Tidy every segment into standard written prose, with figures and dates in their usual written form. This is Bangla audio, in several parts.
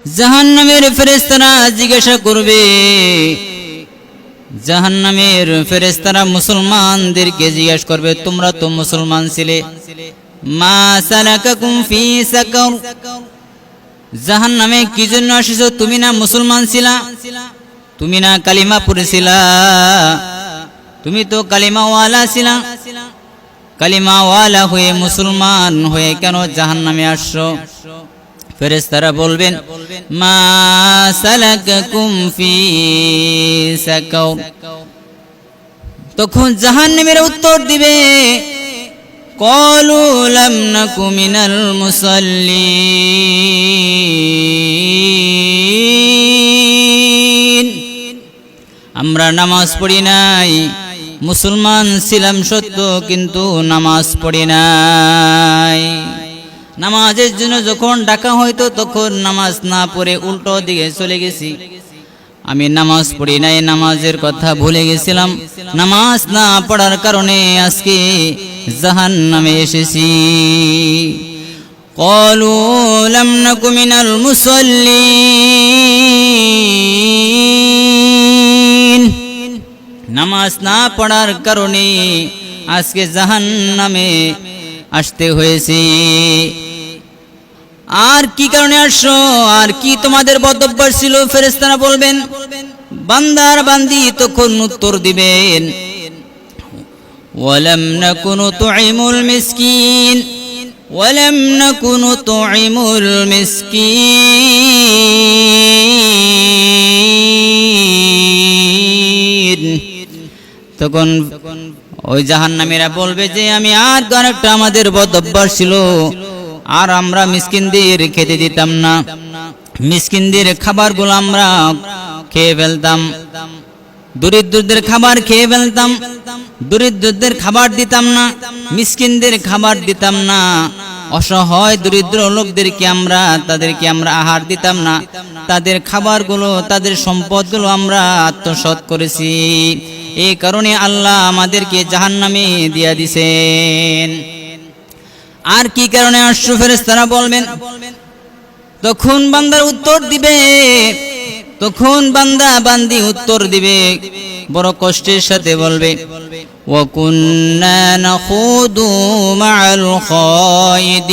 জাহান্নামের ফেরেশতারা জিজ্ঞাসা করবে, জাহান্নামের ফেরেশতারা মুসলমানদেরকে জিজ্ঞাসা করবে, তোমরা তো মুসলমান ছিলে, মা সালাকাকুম ফি সাকার, জাহান্নামে কি জন্য আসিছো? তুমি না মুসলমান ছিলা, তুমি না কালিমা পড়েছিলা, তুমি তো কালিমাওয়ালা ছিলা, কালিমাওয়ালা হয়ে মুসলমান হয়ে কেন জাহান্নামে আসছো? ফেরেশতারা বলবেন, মা সালাকাকুম ফি সাকার। তখন জাহান্নামের উত্তর দিবে, ক্বালু লাম নাকু মিনাল মুসাল্লিন, আমরা নামাজ পড়ি নাই, মুসলমান ছিলাম সত্য কিন্তু নামাজ পড়ি নাই। নামাজের জন্য যখন ডাকা হয়তো তখন নামাজ না পড়ে উল্টো দিকে চলে গেছি, আমি নামাজ পড়ি নাই, নামাজের কথা ভুলে গেছিলাম, নামাজ না পড়ার কারণে আজকে জাহান্নামে এসেছি। ক্বালু লাম নাকু মিনাল মুসাল্লিন, নামাজ না পড়ার কারণে আজকে জাহান্নামে আসতে হয়েছে। আর কি কারণে আসছো? আর কি তোমাদের বদঅভ্যাস ছিল? ফেরেশতারা বলবেন, বান্দার বান্দি তখন উত্তর দিবেন, ওয়ালাম নাকু নুতঈমুল মিসকিন, ওয়ালাম নাকু নুতঈমুল মিসকিন। তখন ওই জাহান্নামীরা বলবে যে আমি আর একটা আমাদের বদঅভ্যাস ছিল, আর আমরা মিসকিনদের খেতে দিতাম না, মিসকিনদের খাবারগুলো আমরা খেয়ে ফেলতাম, দরিদ্রদের খাবার খেয়ে ফেলতাম, দরিদ্রদের খাবার দিতাম না, মিসকিনদের খাবার দিতাম না, অসহায় দরিদ্র লোকদেরকে তাদেরকে আমরা আহার দিতাম না, তাদের খাবারগুলো তাদের সম্পদগুলো আমরা আত্মসাৎ করেছি, এই কারণে আল্লাহ আমাদেরকে জাহান্নামে দিয়া দিছেন। আর কি কারণে আসছো? ফেরেশতারা বলবেন। তখন বান্দার উত্তর দিবে, তখন বান্দা বান্দি উত্তর দিবে, বড় কষ্টের সাথে বলবে, ওয়া কুন্না নাখুদু মাআল খায়িদিন,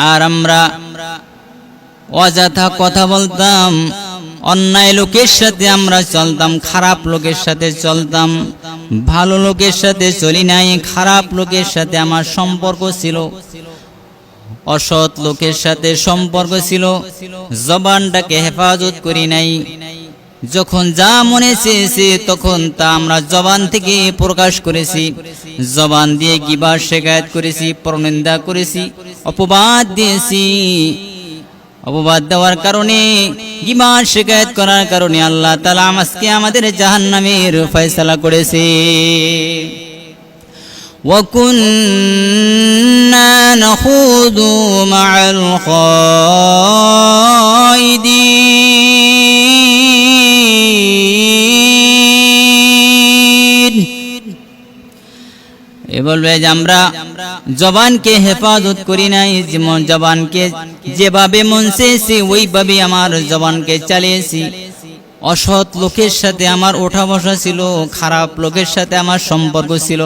আর আমরা অযথা কথা বলতাম, অন্যায় লোকের সাথে আমরা চলতাম, খারাপ লোকের সাথে চলতাম, ভালো লোকের সাথে চলি নাই, খারাপ লোকের সাথে আমার সম্পর্ক ছিল, অসৎ লোকের সাথে সম্পর্ক ছিল, জবানটাকে হেফাজত করি নাই, যখন যা মনে চেয়েছে তখন তা আমরা জবান থেকে প্রকাশ করেছি, জবান দিয়ে গীবত শিকায়াত করেছি, পরনিন্দা করেছি, অপবাদ দিয়েছি, অপবাদ দেওয়ার কারণে, গীবত শিকায়াত করার কারণে আল্লাহ তাআলা আজকে আমাদের জাহান্নামের ফয়সালা করেছে। ওয়া কুন্না নাখুদু মাআল খায়িদিন, এ বলবে যে আমরা জবানকে হেফাজত করি নাই, যেমন জবানকে যেভাবে মন চেয়েছে ওইভাবে আমার জবানকে চালিয়েছি, অসৎ লোকের সাথে আমার ওঠা বসা ছিল, খারাপ লোকের সাথে আমার সম্পর্ক ছিল,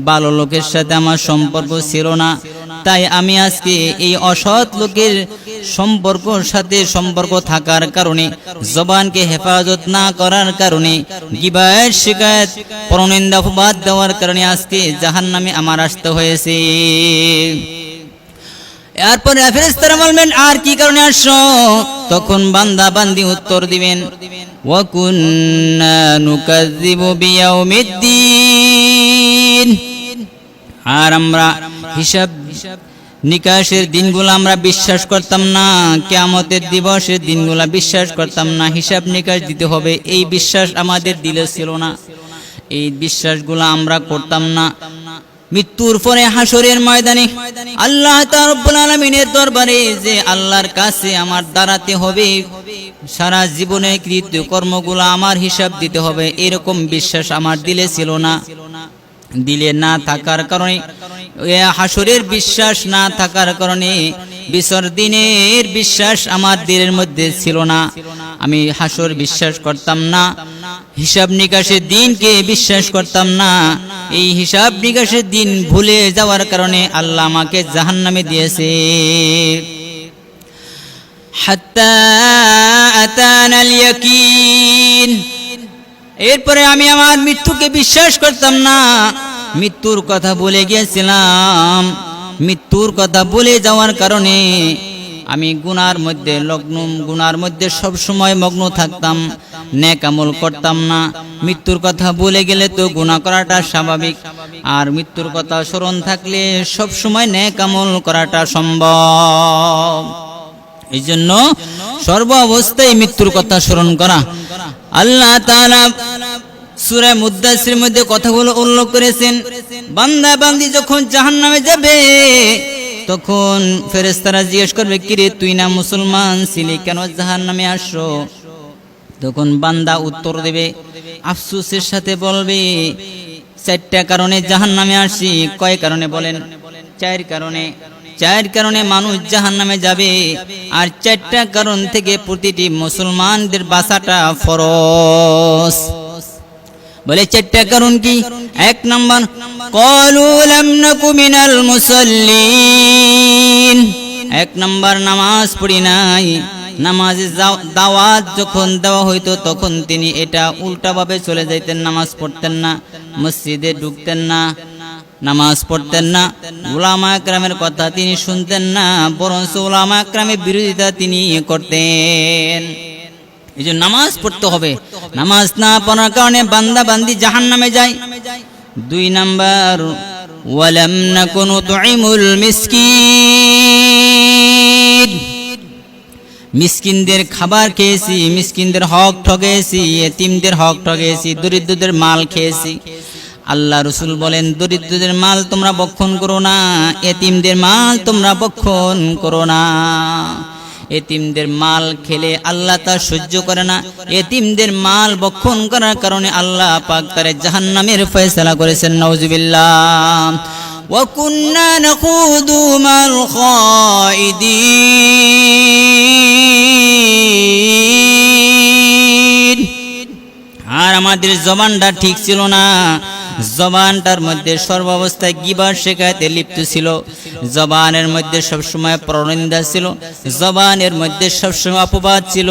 ভালো লোকের সাথে আমার সম্পর্ক ছিল না, তাই আমি আজকে এই অসৎ লোকের সম্পর্ক থাকার কারণে, জবানকে হেফাজত না করার কারণে, গীবত শিকায়াত পরনিন্দা অপবাদ দেওয়ার কারণে আজকে জাহান্নামে আমার আসতে হয়েছে। এরপর ফেরেশতারা বলবেন, আর কি কারণে আসছো? তখন বান্দা বান্দি উত্তর দিবেন, ওয়া কুন্না নুকাযযিবু বিয়াউমিদ্দিন, আর আমরা হিসাব নিকাশের দিনগুলো আমরা বিশ্বাস করতাম না, কিয়ামতের দিবসের দিনগুলো বিশ্বাস করতাম না, হিসাব নিকাশ দিতে হবে এই বিশ্বাস আমাদের দিলে ছিল না, এই বিশ্বাসগুলো আমরা করতাম না। মৃত্যুর পরে হাসরের ময়দানে আল্লাহ তাআলা রব্বুল আলামিনের দরবারে যে আল্লাহর কাছে আমার দাঁড়াতে হবে, সারা জীবনে কৃত কর্মগুলো আমার হিসাব দিতে হবে, এরকম বিশ্বাস আমার দিলে ছিল না। দিলে না থাকার কারণে, হাসরের বিশ্বাস না থাকার কারণে, বিচার দিনের বিশ্বাস আমার দিলের মধ্যে ছিল না। আমি হাসর বিশ্বাস করতাম না, হিসাব নিকাশের দিনকে বিশ্বাস করতাম না। এই হিসাব নিকাশের দিন ভুলে যাওয়ার কারণে আল্লাহ আমাকে জাহান্নামে দিয়েছে। হাত্তা আতানাল ইয়াকিন, এরপরে আমি আমার মৃত্যুকে বিশ্বাস করতাম না, মৃত্যুর কথা বলে গিয়েছিলাম। মৃত্যুর কথা বলে যাওয়ার কারণে আমি গুনার মধ্যে সব সময় মগ্ন থাকতাম, নেক আমল করতাম না। মৃত্যুর কথা বলে গেলে তো গুনাহ করাটা স্বাভাবিক, আর মৃত্যুর কথা স্মরণ থাকলে সব সময় নেক আমল করাটা সম্ভব। এই জন্য সর্ব অবস্থায় মৃত্যুর কথা স্মরণ করা। আল্লাহ তাআলা সূরা মুদ্দাসিরের মধ্যে কথাগুলো উল্লেখ করেছেন, বান্দা বান্দি যখন জাহান্নামে যাবে তখন ফেরেশতারা জিজ্ঞেস করবে, কিরে তুই না মুসলমান ছিলি, কেন জাহান্নামে আসছো? তখন বান্দা উত্তর দেবে, আফসোসের সাথে বলবে, 4টা কারণে জাহান্নামে আসি। কয় কারণে বলেন? 4 কারণে। 4 কারণে মানুষ জাহান্নামে যাবে, আর 4টা কারণ থেকে প্রতিটি মুসলমানদের বাঁচাটা ফরজ। বলে 4টা কারণ কি? 1 নাম্বার, ক্বালু লাম নাকু মিনাল মুসাল্লিন। 1 নাম্বার, নামাজ পড়ি নাই। নামাজে দাওয়াত যখন দেওয়া হইতো তখন তিনি এটা উল্টাভাবে চলে যাইতেন, নামাজ পড়তেন না, মসজিদে ঢুকতেন না, নামাজ পড়তেন না, উলামা কেরামের কথা তিনি শুনতেন না, বরঞ্চ উলামা কেরামের বিরোধিতা তিনি করতেন। এই যে নামাজ পড়তে হবে, নামাজ না পড়ার কারণে বান্দা বান্দি জাহান্নামে যায়। 2 নাম্বার, ওয়ালাম নাকুন তুইমুল মিসকিন। মিসকিনদের খাবার খেয়েছি, মিসকিনদের হক ঠকেছি, এতিমদের হক ঠকেছি, দরিদ্রদের মাল খেয়েছি। আল্লাহ রসুল বলেন, দরিদ্রদের মাল তোমরা ভক্ষণ করো না, এতিমদের মাল তোমরা ভক্ষণ করো না। এতিমদের মাল খেলে আল্লাহ তা সহ্য করে না। এতিমদের মাল ভক্ষণ করার কারণে আল্লাহ পাক তার জাহান্নামের ফয়সালা করেছেন। নাউজুবিল্লাহ। ওয়া কুন্না নাখুদু মাল খাইদিন। আর আমাদের জবানটা ঠিক ছিল না, জবানটার মধ্যে সর্বাবস্থায় গীবত শেখাতে লিপ্ত ছিল, জবানের মধ্যে সবসময় পরনিন্দা ছিল, জবানের মধ্যে সবসময় অপবাদ ছিল।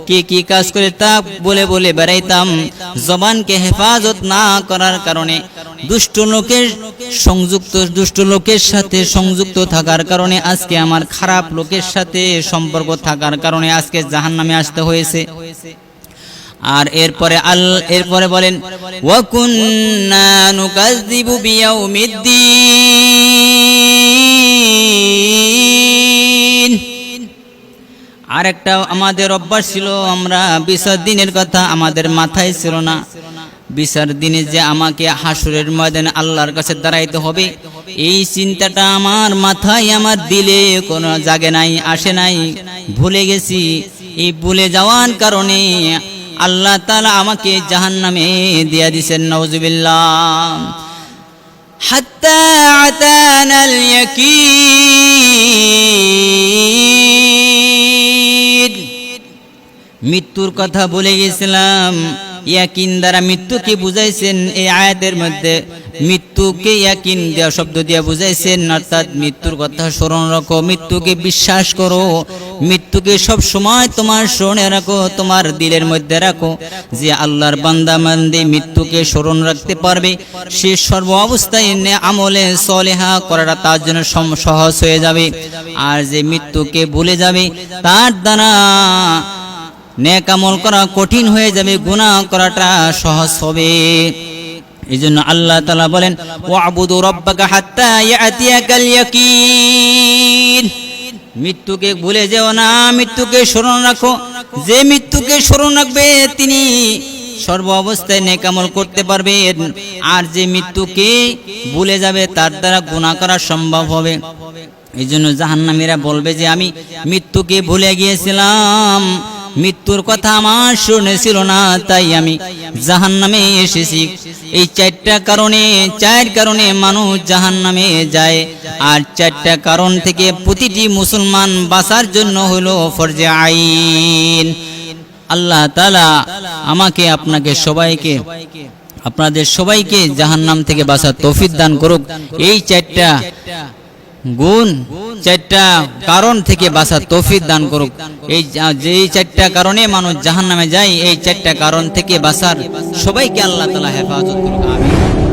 কি কি কাজ করে তা বলে বলে বেড়াইতাম। জবানকে হেফাজত না করার কারণে, দুষ্ট লোকের সাথে সংযুক্ত থাকার কারণে, আজকে আমার খারাপ লোকের সাথে সম্পর্ক থাকার কারণে আজকে জাহান্নামে আসতে হয়েছে। আর এরপরে বলেন, ওয়া কুন্না নুকাযযিবু বিয়াউমিদ্দিন। আরেকটা আমাদের অভ্যাস ছিল, আমরা বিচার দিনের কথা আমাদের মাথায় ছিল না। বিচার দিনে যে আমাকে হাসরের ময়দানে আল্লাহর কাছে দাঁড়াইতে হবে, এই চিন্তাটা আমার মাথায়, আমার দিলে কোনো জাগে নাই, আসে নাই, ভুলে গেছি। এই ভুলে যাওয়ার কারণে আল্লাহ তাআলা আমাকে জাহান্নামে দিয়া দিয়েছেন। নাউজুবিল্লাহ। হাত্তা আতানাল ইয়াকিন। মৃত্যুর কথা বলে গেছিলাম। ইয়াকিন দ্বারা মৃত্যুকে বুঝাইছেন এই আয়াতের মধ্যে। মৃত্যুকে ইয়াকিন দেওয়া শব্দ দিয়ে বুঝাইছেন, অর্থাৎ মৃত্যুর কথা স্মরণ রাখো, মৃত্যুকে বিশ্বাস করো, মৃত্যুকে সব সময় তোমার স্মরণে রাখো, তোমার দিলের মধ্যে রাখো। যে আল্লাহর বান্দা বান্দি মৃত্যুকে স্মরণ রাখতে পারবে, সে সর্ব অবস্থায় আমলে সলেহা করাটা তার জন্য সহজ হয়ে যাবে। আর যে মৃত্যুকে ভুলে যাবে, তার দ্বারা নেক আমল করা কঠিন হয়ে যাবে, গুনাহ করাটা সহজ হবে। এই জন্য আল্লাহ তাআলা বলেন, ওয়াবুদু রাব্বাকা হাত্তা ইয়াতিয়াকাল ইয়াকিন। মৃত্যুকে ভুলে যেও না, মৃত্যুকে স্মরণ রাখো। যে মৃত্যুকে স্মরণ রাখবে তিনি সর্ব অবস্থায় নেক আমল করতে পারবেন। আর যে মৃত্যুকে ভুলে যাবে তার দ্বারা গুনাহ করা সম্ভব হবে। এই জন্য জাহান্নামীরা বলবে যে আমি মৃত্যুকে ভুলে গিয়েছিলাম, মৃত্যুর কথা আমার শুনে ছিল না, তাই আমি জাহান্নামে এসেছি। এই চার কারণে মানুষ জাহান্নামে যায়। আর চারটা কারণ থেকে প্রতিটি মুসলমান বাঁচার জন্য হলো ফরজে আইন। আল্লাহ তাআলা আমাকে আপনাকে সবাইকে আপনাদের সবাইকে জাহান্নাম থেকে বাঁচার তৌফিক দান করুক। এই চারটা কারণ থেকে বাঁচার তৌফিক দান করুক। যেই চারটা কারণে মানুষ জাহান্নামে যায়, এই চারটা কারণ থেকে বাঁচার সবাইকে আল্লাহ তাআলা হেফাজত করুক। আমিন।